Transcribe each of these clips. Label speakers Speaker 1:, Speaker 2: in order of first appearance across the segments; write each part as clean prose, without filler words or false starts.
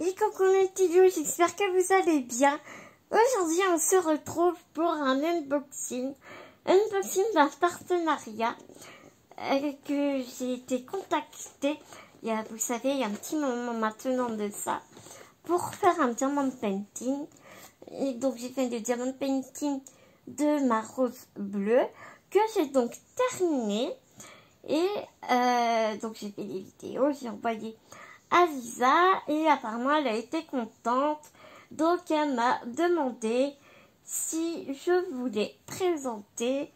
Speaker 1: Et coucou mes petits loups, j'espère que vous allez bien. Aujourd'hui, on se retrouve pour un unboxing d'un partenariat que j'ai été contactée, vous savez, il y a un petit moment maintenant de ça, pour faire un diamant painting. Et donc, j'ai fait du diamant painting de ma rose bleue, que j'ai donc terminé. Et donc, j'ai fait des vidéos, j'ai envoyé à Lisa et apparemment elle a été contente, donc elle m'a demandé si je voulais présenter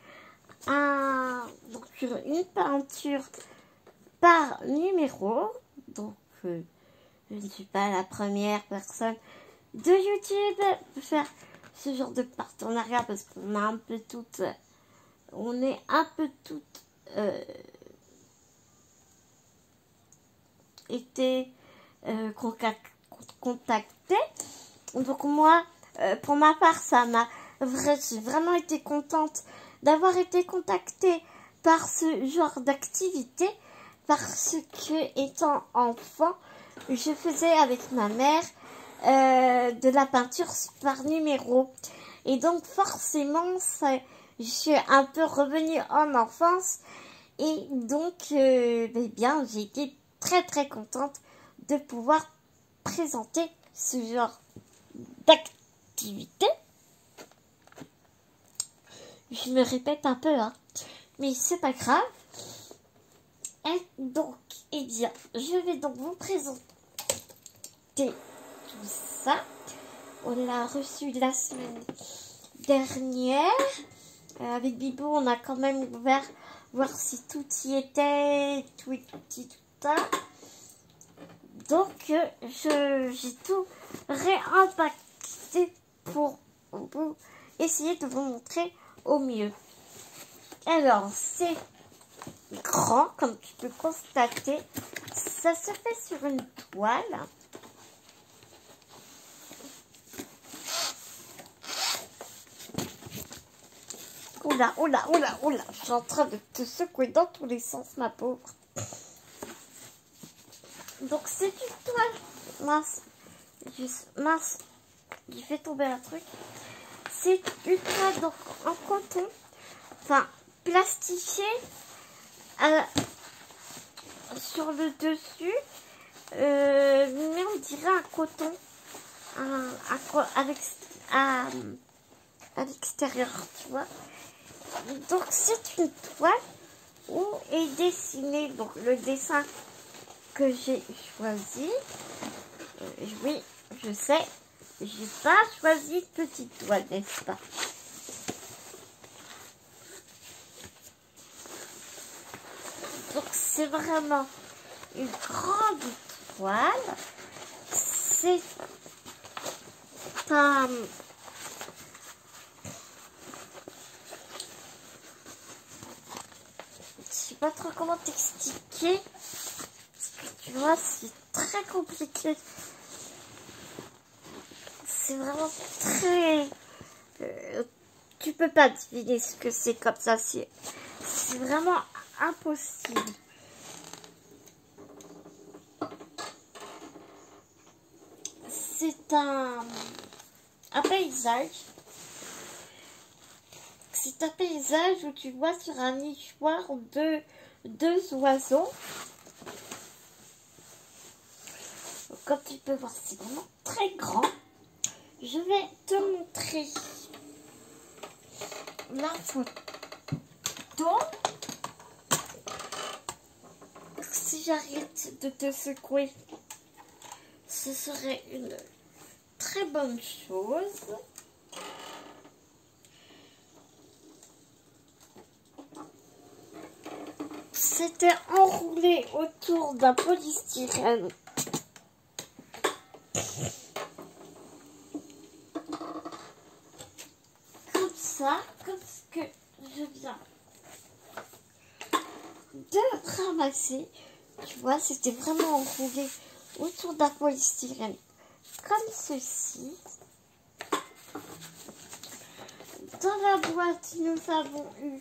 Speaker 1: donc une peinture par numéro. Donc je ne suis pas la première personne de YouTube à faire ce genre de partenariat, parce qu'on a un peu toutes, on est un peu toutes été contactée. Donc moi, pour ma part, j'ai vraiment été contente d'avoir été contactée par ce genre d'activité, parce que étant enfant, je faisais avec ma mère de la peinture par numéro, et donc forcément je suis un peu revenue en enfance, et donc bien j'ai été très contente de pouvoir présenter ce genre d'activité. Je me répète un peu, hein, mais c'est pas grave. Et donc, bien, je vais donc vous présenter tout ça. On l'a reçu la semaine dernière. Avec Bibou, on a quand même ouvert, voir si tout y était, tout ça. Donc, j'ai tout réimpacté pour vous essayer de vous montrer au mieux. Alors, c'est grand, comme tu peux constater. Ça se fait sur une toile. Oula, je suis en train de te secouer dans tous les sens, ma pauvre. Donc c'est une toile mince, j'ai fait tomber un truc. C'est une toile donc en coton, enfin plastifiée sur le dessus, mais on dirait un coton à l'extérieur, tu vois. Donc c'est une toile où est dessiné donc le dessin que j'ai choisi. Oui, je sais, j'ai pas choisi de petite toile, n'est-ce pas? Donc c'est vraiment une grande toile. C'est un... Je sais pas trop comment t'expliquer. Tu vois, c'est très compliqué. C'est vraiment très... tu peux pas deviner ce que c'est comme ça. C'est vraiment impossible. C'est un paysage. C'est un paysage où tu vois sur un nichoir deux oiseaux. Comme tu peux voir, c'est vraiment très grand. Je vais te montrer la photo. Si j'arrête de te secouer, ce serait une très bonne chose. C'était enroulé autour d'un polystyrène. Comme ça, comme ce que je viens de ramasser. Tu vois, c'était vraiment enroulé autour d'un polystyrène. Comme ceci. Dans la boîte, nous avons eu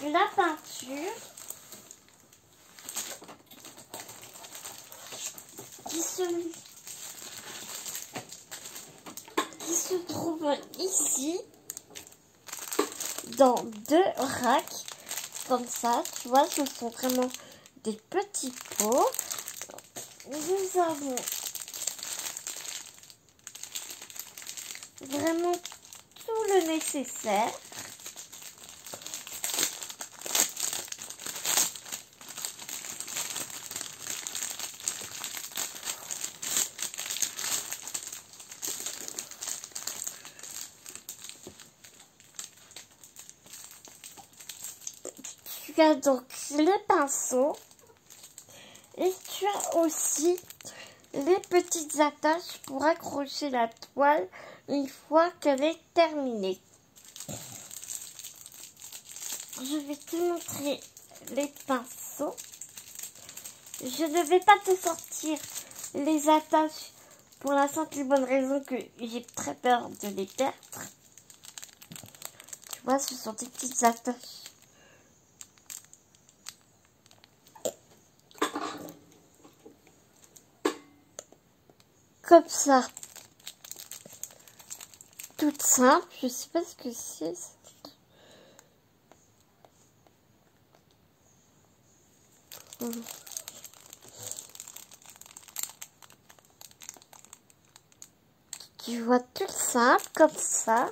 Speaker 1: la peinture, qui se trouve ici dans 2 racks comme ça, tu vois, ce sont vraiment des petits pots. Nous avons vraiment tout le nécessaire. Tu as donc les pinceaux et tu as aussi les petites attaches pour accrocher la toile une fois qu'elle est terminée. Je vais te montrer les pinceaux. Je ne vais pas te sortir les attaches pour la simple et bonne raison que j'ai très peur de les perdre. Tu vois, ce sont des petites attaches. Comme ça. Toute simple. Je sais pas ce que c'est. Tu vois, tout simple comme ça.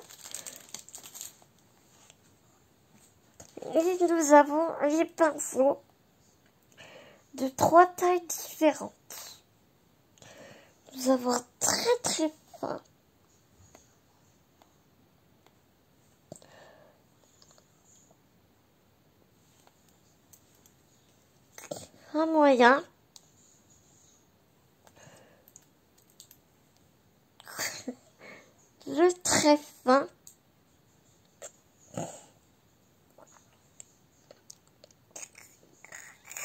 Speaker 1: Et nous avons les pinceaux de 3 tailles différentes. Nous avons un très très fin. Un moyen. Le très fin.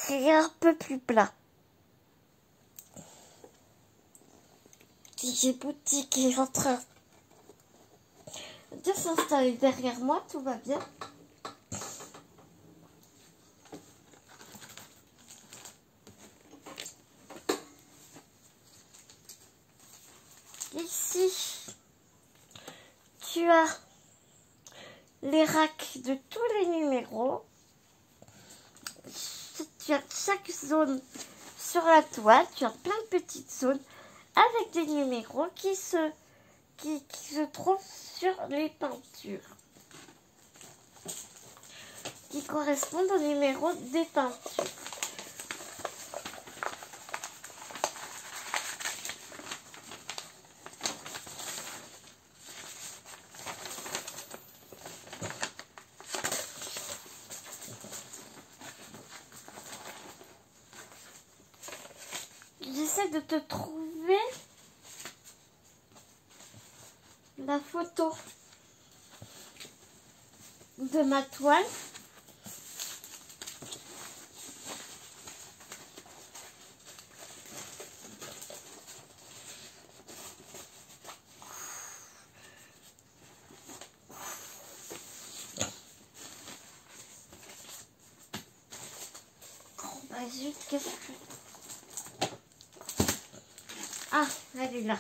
Speaker 1: Et un peu plus plat. J'ai Boutique qui est en train de s'installer derrière moi, tout va bien. Ici, tu as les racks de tous les numéros. Tu as chaque zone sur la toile, tu as plein de petites zones avec des numéros qui se trouvent sur les peintures, qui correspondent au numéro des peintures. J'essaie de te trouver la photo de ma toile. Bah, zut, qu'est-ce que... Ah, elle est là.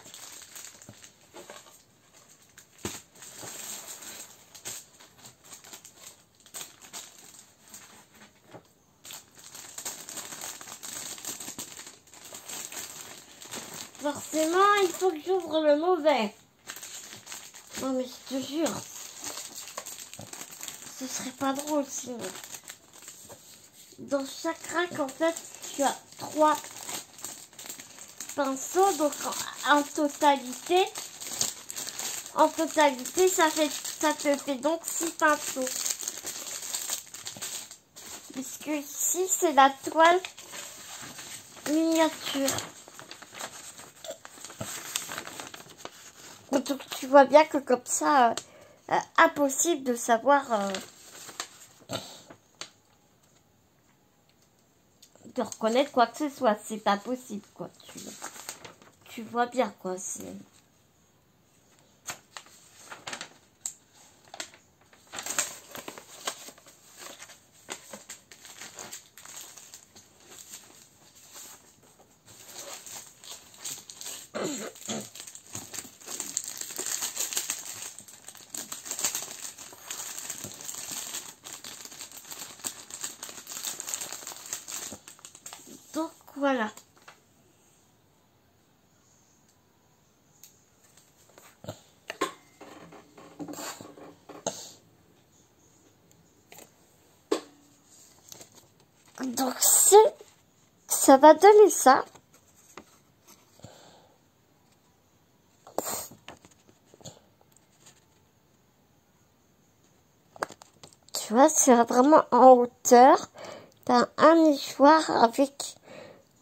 Speaker 1: Forcément, il faut que j'ouvre le mauvais. Non mais je te jure, ce serait pas drôle sinon. Dans chaque rack, en fait, tu as 3 pinceaux. Donc en totalité, ça te fait donc 6 pinceaux. Puisque ici, c'est la toile miniature. Donc tu vois bien que comme ça, impossible de savoir, de reconnaître quoi que ce soit. C'est pas possible, quoi. Tu vois bien, quoi. C'est... Donc voilà. Donc ça va donner ça. Tu vois, c'est vraiment en hauteur. T'as un nichoir avec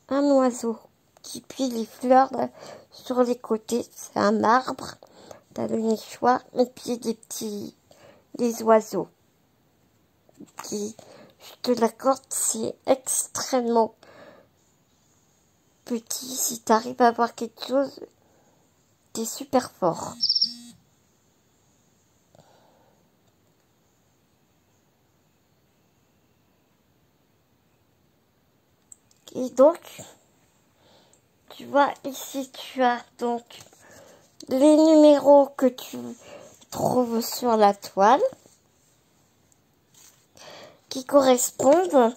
Speaker 1: un oiseau qui plie les fleurs sur les côtés. C'est un arbre. T'as le nichoir et puis des oiseaux. Qui, je te l'accorde, c'est extrêmement petit. Si t'arrives à voir quelque chose, t'es super fort. Et donc, tu vois, ici, tu as donc les numéros que tu trouves sur la toile qui correspondent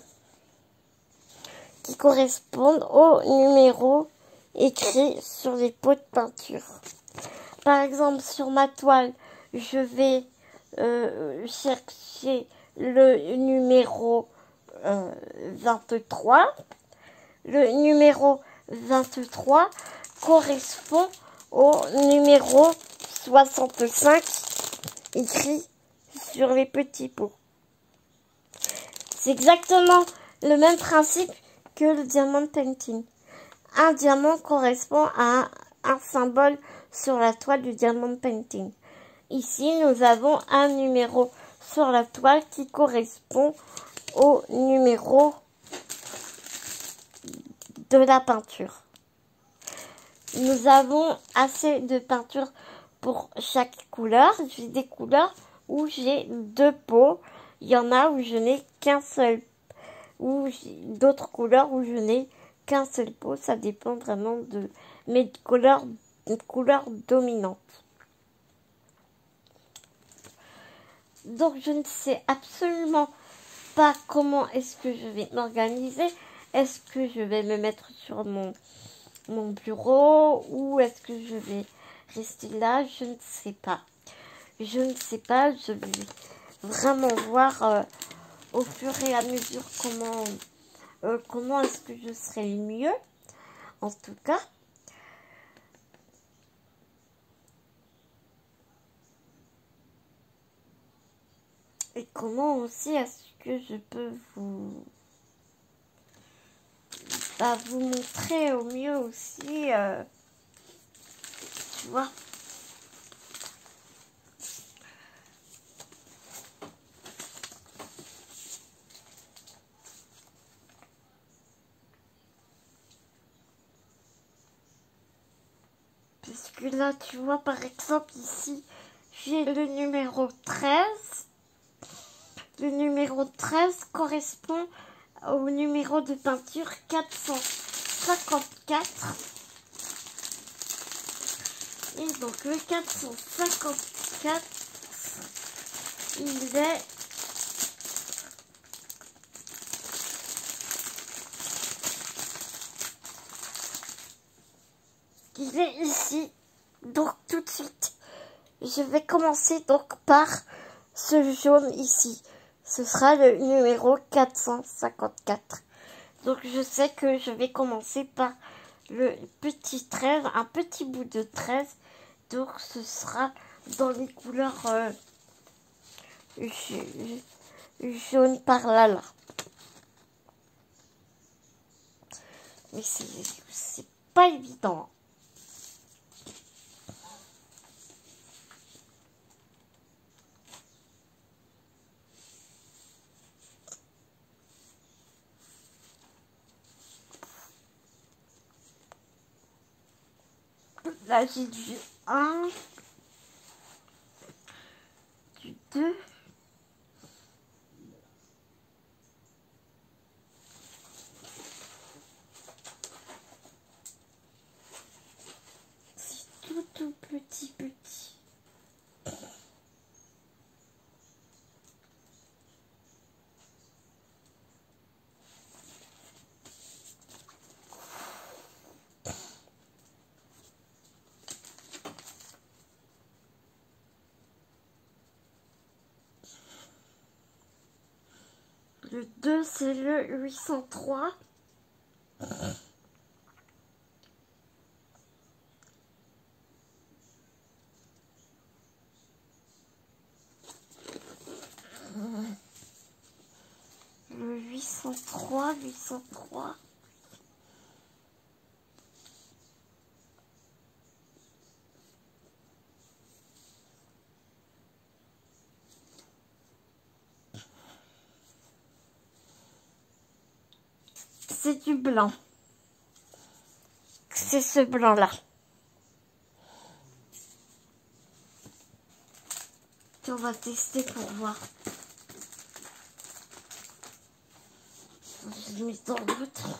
Speaker 1: aux numéros écrits sur les pots de peinture. Par exemple, sur ma toile, je vais chercher le numéro 23. Le numéro 23 correspond au numéro 65 écrit sur les petits pots. C'est exactement le même principe que le diamond painting. Un diamant correspond à un symbole sur la toile du diamond painting. Ici, nous avons un numéro sur la toile qui correspond au numéro de la peinture. Nous avons assez de peinture pour chaque couleur. J'ai des couleurs où j'ai 2 pots. Il y en a où je n'ai qu'un seul. Ou d'autres couleurs où je n'ai qu'un seul pot. Ça dépend vraiment de mes couleurs dominantes. Donc je ne sais absolument pas comment est-ce que je vais m'organiser. Est-ce que je vais me mettre sur mon bureau ou est-ce que je vais rester là? Je ne sais pas. Je ne sais pas. Je vais vraiment voir au fur et à mesure comment est-ce que je serai le mieux. En tout cas. Et comment aussi est-ce que je peux vous montrer au mieux aussi, tu vois. Puisque là, tu vois, par exemple, ici, j'ai le numéro 13. Le numéro 13 correspond au numéro de peinture 454. Et donc le 454, il est ici. Donc tout de suite, je vais commencer donc par ce jaune ici. Ce sera le numéro 454. Donc je sais que je vais commencer par le petit 13, un petit bout de 13. Donc ce sera dans les couleurs jaune par là. Mais c'est pas évident. Là, j'ai du 1, du 2, Le 2, c'est le 803. Le 803, 803. C'est du blanc. C'est ce blanc-là. On va tester pour voir. Je mets dans l'autre.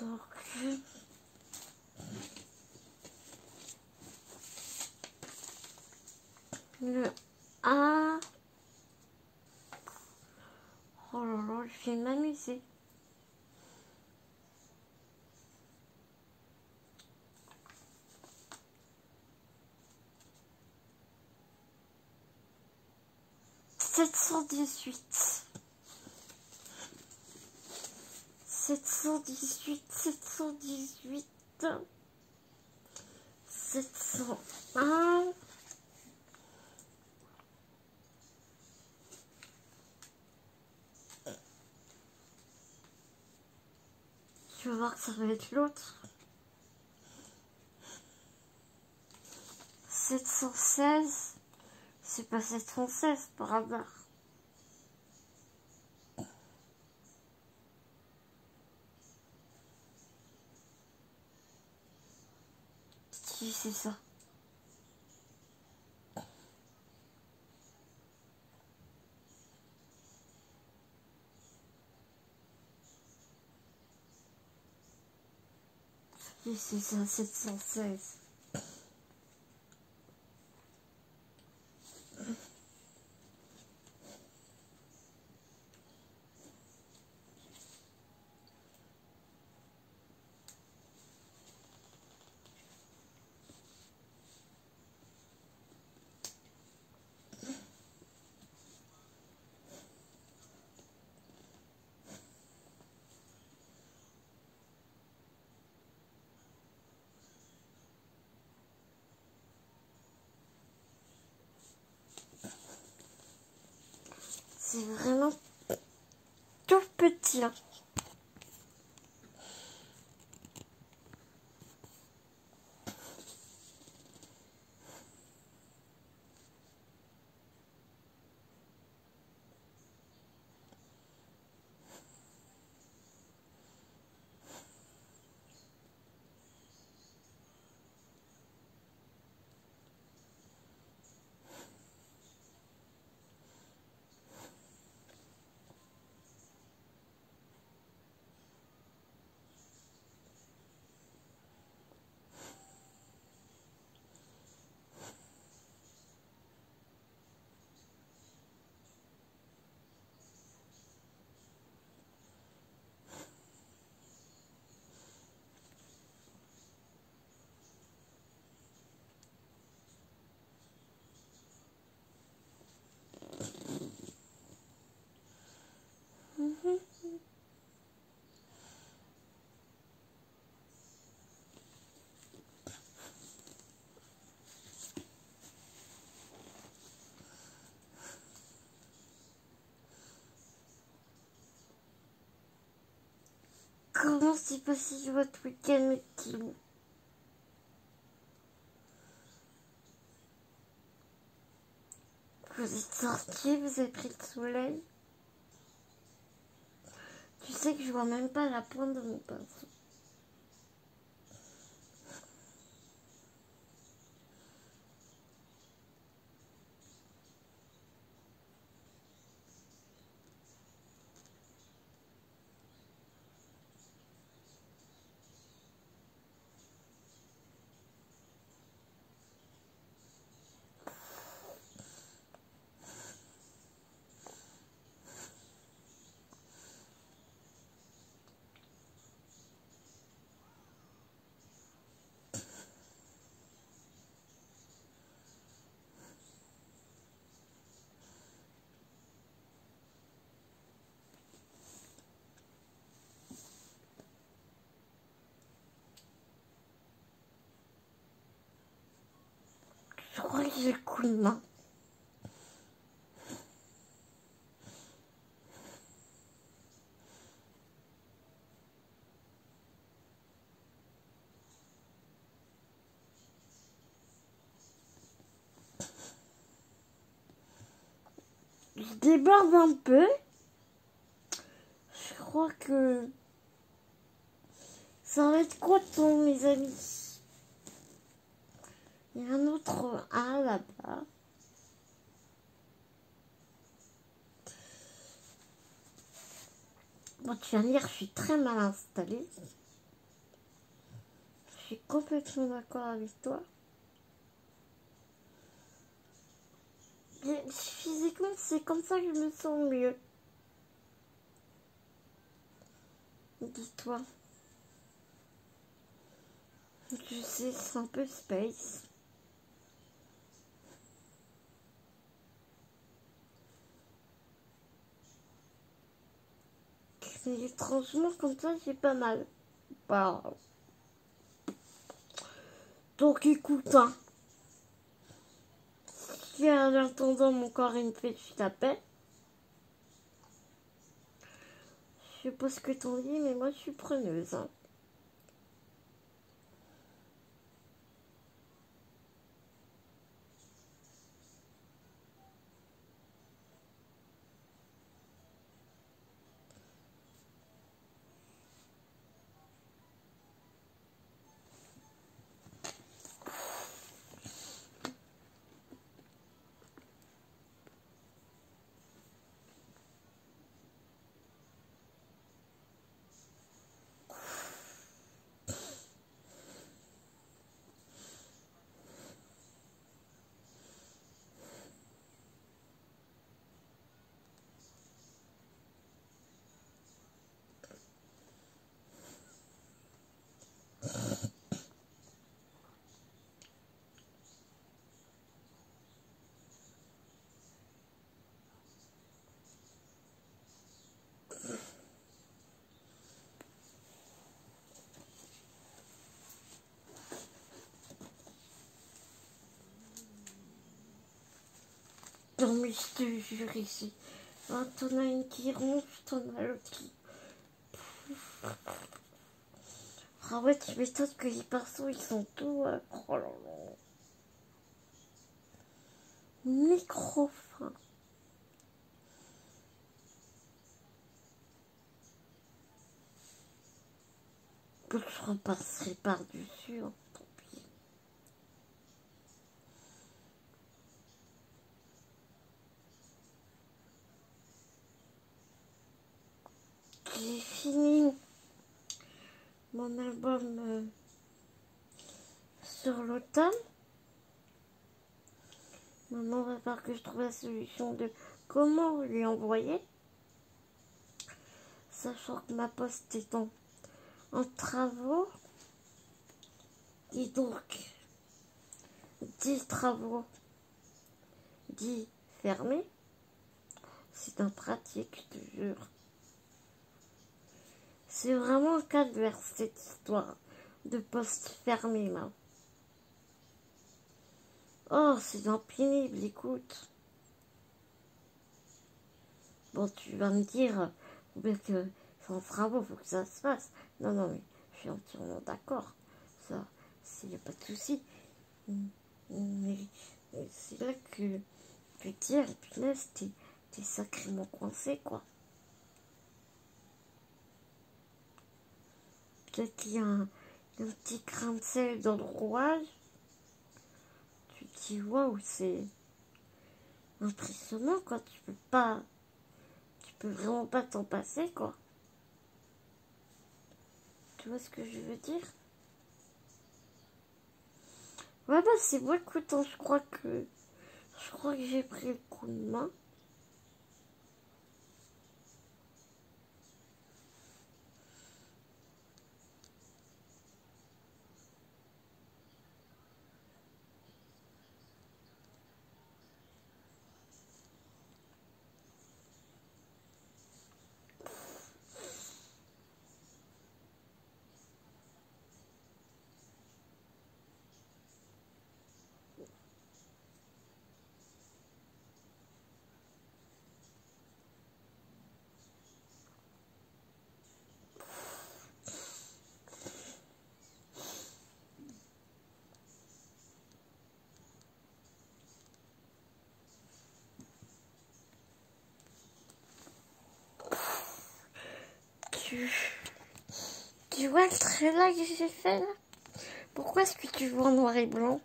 Speaker 1: Donc, le 1. Oh là là, je vais m'amuser. Sept cent dix-huit. 718, 718, 701. Je vais voir que ça va être l'autre. 716. C'est pas 716 par hasard. Qui c'est ça? Qui c'est ça? 716. C'est vraiment tout petit. Hein. Comment s'est passé votre week-end, mes petits loups? Vous êtes sortis, vous avez pris le soleil. Tu sais que je vois même pas la pointe de mon pinceau. Je crois que j'ai le coup de main. Je déborde un peu. Je crois que ça va être quoi de temps, mes amis? Il y a un autre A là-bas. Bon, tu vas me dire, je suis très mal installée. Je suis complètement d'accord avec toi. Mais physiquement, c'est comme ça que je me sens mieux. Dis-toi. Je sais, c'est un peu space. Mais étrangement, comme ça, j'ai pas mal. Bah. Donc écoute, hein. Si en attendant mon corps il me fait, je t'appelle. Je sais pas ce que t'en dis, mais moi je suis preneuse. Hein. Non mais je te jure ici. Ah, t'en as une qui ronfle, t'en as l'autre qui... Ah ouais, tu m'étonnes que les pinceaux, ils sont tout... Oh là là. Micro fin. Je repasserai par-dessus, hein, tant pis. J'ai fini mon album sur l'automne. Maintenant, il va falloir que je trouve la solution de comment lui envoyer. Sachant que ma poste est en travaux. Et donc, dit travaux, dit fermé. C'est impratique, je te jure. C'est vraiment un calvaire, cette histoire de poste fermé, là. Oh, c'est pénible, écoute. Bon, tu vas me dire que c'est en travaux, faut que ça se fasse. Non, non, mais je suis entièrement d'accord. Ça, il n'y a pas de souci. Mais c'est là que peux dire, et puis là, t'es sacrément coincé, quoi. Peut-être qu'il y a un petit grain de sel dans le rouage. Tu te dis, waouh, c'est impressionnant, quoi. Tu peux vraiment pas t'en passer, quoi. Tu vois ce que je veux dire? Ouais, bah c'est bon, écoute, hein, je crois que j'ai pris le coup de main. Tu vois le trait là que j'ai fait là? Pourquoi est-ce que tu vois en noir et blanc?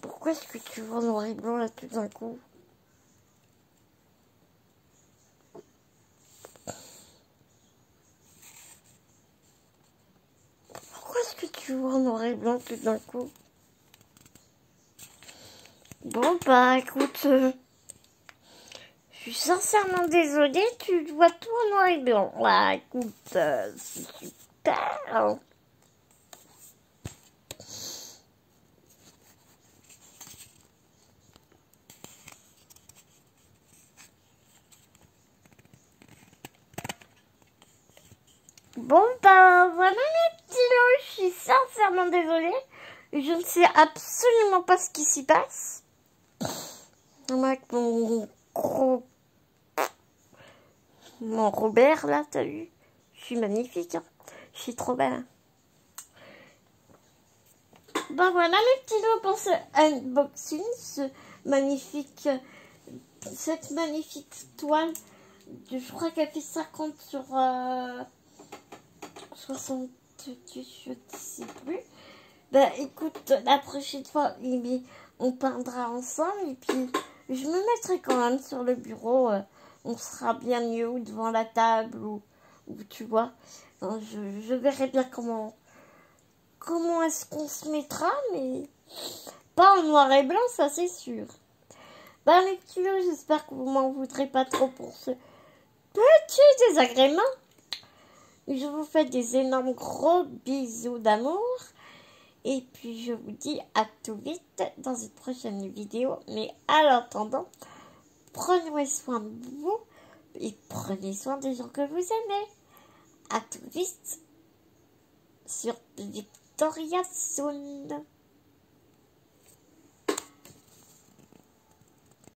Speaker 1: Pourquoi est-ce que tu vois en noir et blanc là tout d'un coup? Pourquoi est-ce que tu vois en noir et blanc tout d'un coup? Bon bah écoute, je suis sincèrement désolée, tu vois tout en noir et blanc. Ouais, écoute, c'est super. Hein. Bon bah voilà mes petits lots, je suis sincèrement désolée. Je ne sais absolument pas ce qui s'y passe. Avec mon Robert là, t'as vu? Je suis magnifique, hein. Je suis trop belle. Ben voilà mes petits lots pour ce unboxing, cette magnifique toile. Je crois qu'elle fait 50 sur 60, je ne sais plus. Ben écoute, la prochaine fois, on peindra ensemble et puis je me mettrai quand même sur le bureau. On sera bien mieux ou devant la table ou tu vois. Je verrai bien comment est-ce qu'on se mettra, mais pas en noir et blanc, ça c'est sûr. Ben les petits lots, j'espère que vous m'en voudrez pas trop pour ce petit désagrément. Je vous fais des énormes gros bisous d'amour. Et puis je vous dis à tout vite dans une prochaine vidéo. Mais à l'attendant, prenez soin de vous et prenez soin des gens que vous aimez. À tout vite sur Victoria Soon.